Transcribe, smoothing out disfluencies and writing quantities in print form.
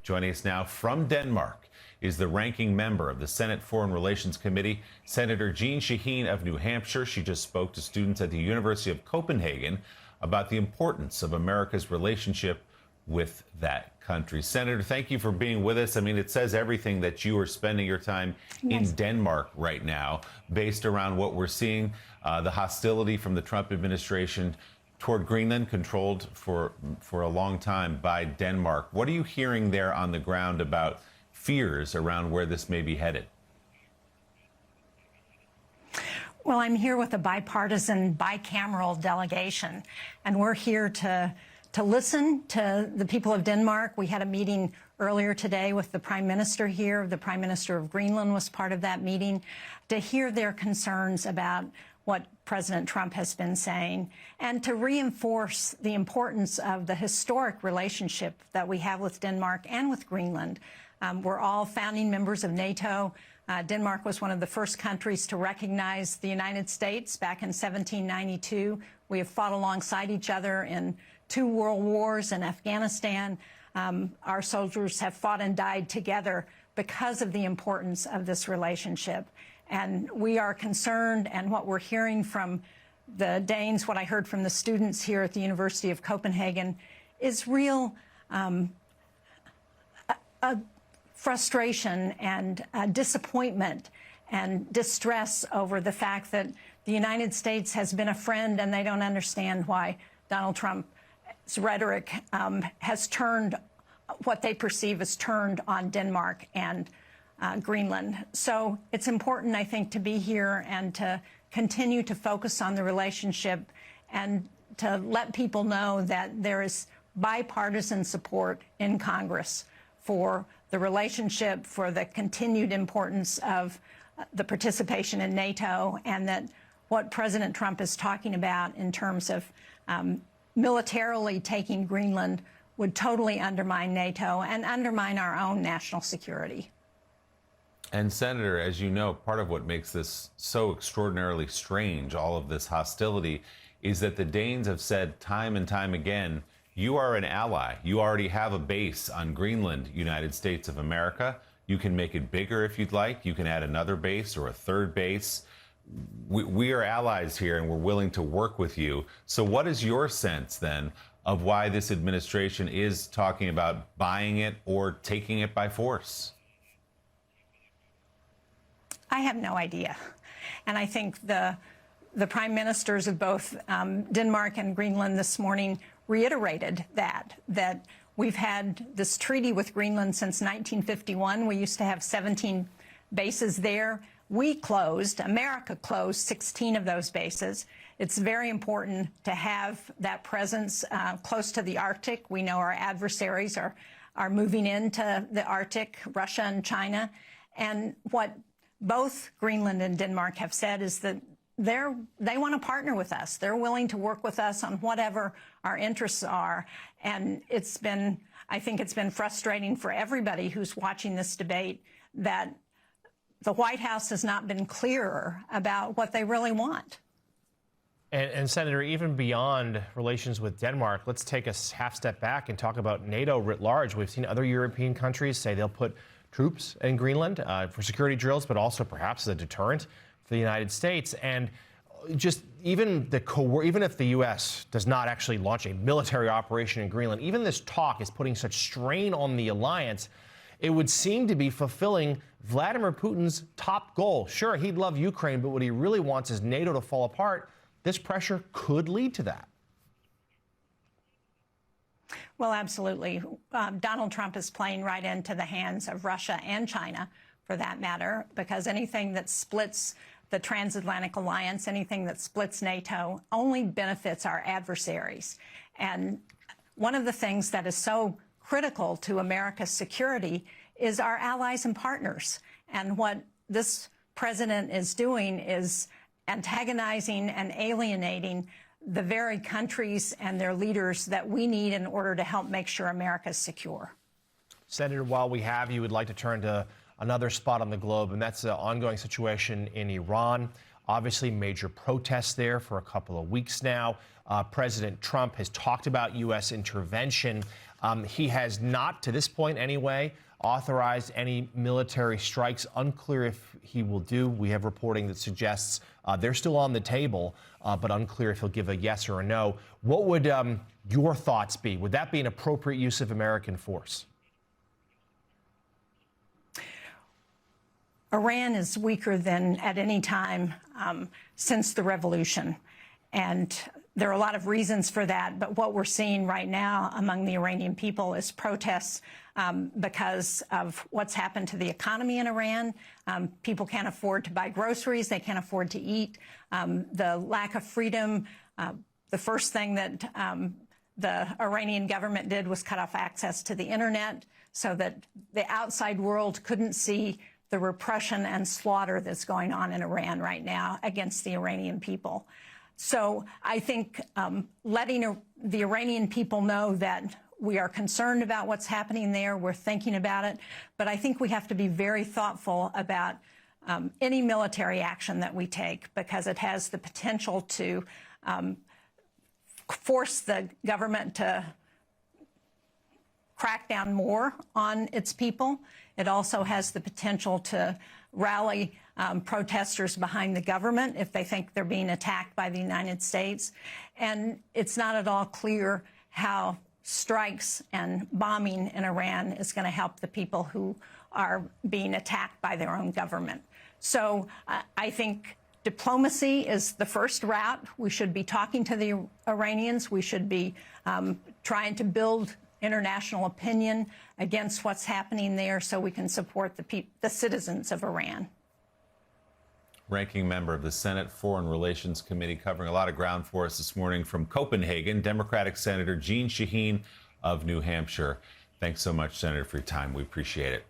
Joining us now from Denmark is the ranking member of the Senate Foreign Relations Committee, Senator Shaheen of New Hampshire. She just spoke to students at the University of Copenhagen about the importance of America's relationship with that country. Senator, thank you for being with us. I mean, it says everything that you are spending your time in Denmark right now, based around what we're seeing, the hostility from the Trump administration toward Greenland, controlled for a long time by Denmark. What are you hearing there on the ground about fears around where this may be headed? Well, I'm here with a bipartisan, bicameral delegation, and we're here to listen to the people of Denmark. We had a meeting earlier today with the Prime Minister here. The Prime Minister of Greenland was part of that meeting, to hear their concerns about what President Trump has been saying, and to reinforce the importance of the historic relationship that we have with Denmark and with Greenland. We're all founding members of NATO. Denmark was one of the first countries to recognize the United States back in 1792. We have fought alongside each other in 2 world wars in Afghanistan. Our soldiers have fought and died together because of the importance of this relationship. And we are concerned, and what we're hearing from the Danes, what I heard from the students here at the University of Copenhagen, is real frustration and disappointment and distress over the fact that the United States has been a friend, and they don't understand why Donald Trump's rhetoric has turned, what they perceive as turned on Denmark and Greenland. So it's important, I think, to be here and to continue to focus on the relationship and to let people know that there is bipartisan support in Congress for the relationship, for the continued importance of the participation in NATO, and that what President Trump is talking about in terms of militarily taking Greenland would totally undermine NATO and undermine our own national security. And Senator, as you know, part of what makes this so extraordinarily strange, all of this hostility, is that the Danes have said time and time again, you are an ally. You already have a base on Greenland, United States of America. You can make it bigger if you'd like. You can add another base or a third base. We are allies here, and we're willing to work with you. So what is your sense, then, of why this administration is talking about buying it or taking it by force? I have no idea. And I think the prime ministers of both Denmark and Greenland this morning reiterated that we've had this treaty with Greenland since 1951. We used to have 17 bases there. America closed 16 of those bases. It's very important to have that presence close to the Arctic. We know our adversaries are moving into the Arctic, Russia and China. And what both Greenland and Denmark have said is that they want to partner with us. They're willing to work with us on whatever our interests are. And I think it's been frustrating for everybody who's watching this debate that the White House has not been clearer about what they really want. And Senator, even beyond relations with Denmark, let's take a half step back and talk about NATO writ large. We've seen other European countries say they'll put troops in Greenland for security drills, but also perhaps as a deterrent for the United States. And just even if the U.S. does not actually launch a military operation in Greenland, even this talk is putting such strain on the alliance. It would seem to be fulfilling Vladimir Putin's top goal. Sure, he'd love Ukraine, but what he really wants is NATO to fall apart. This pressure could lead to that. Well, absolutely. Donald Trump is playing right into the hands of Russia and China, for that matter, because anything that splits the transatlantic alliance, anything that splits NATO, only benefits our adversaries. And one of the things that is so critical to America's security is our allies and partners. And what this president is doing is antagonizing and alienating the very countries and their leaders that we need in order to help make sure America is secure. Senator, while we have you, would like to turn to another spot on the globe, and that's the ongoing situation in Iran. Obviously, major protests there for a couple of weeks now. President Trump has talked about U.S. intervention. He has not, to this point anyway, authorized any military strikes. Unclear if he will do. We have reporting that suggests they're still on the table, but unclear if he'll give a yes or a no. What would your thoughts be? Would that be an appropriate use of American force? Iran is weaker than at any time since the revolution. And there are a lot of reasons for that. But what we're seeing right now among the Iranian people is protests because of what's happened to the economy in Iran. People can't afford to buy groceries. They can't afford to eat. The lack of freedom. The first thing that the Iranian government did was cut off access to the internet so that the outside world couldn't see the repression and slaughter that's going on in Iran right now against the Iranian people. So I think letting the Iranian people know that we are concerned about what's happening there, we're thinking about it, but I think we have to be very thoughtful about any military action that we take, because it has the potential to force the government to crack down more on its people. It also has the potential to rally protesters behind the government if they think they're being attacked by the United States. And it's not at all clear how strikes and bombing in Iran is going to help the people who are being attacked by their own government. So I think diplomacy is the first route. We should be talking to the Iranians. We should be trying to build international opinion against what's happening there so we can support the citizens of Iran. Ranking member of the Senate Foreign Relations Committee, covering a lot of ground for us this morning from Copenhagen, Democratic Senator Jeanne Shaheen of New Hampshire. Thanks so much, Senator, for your time. We appreciate it.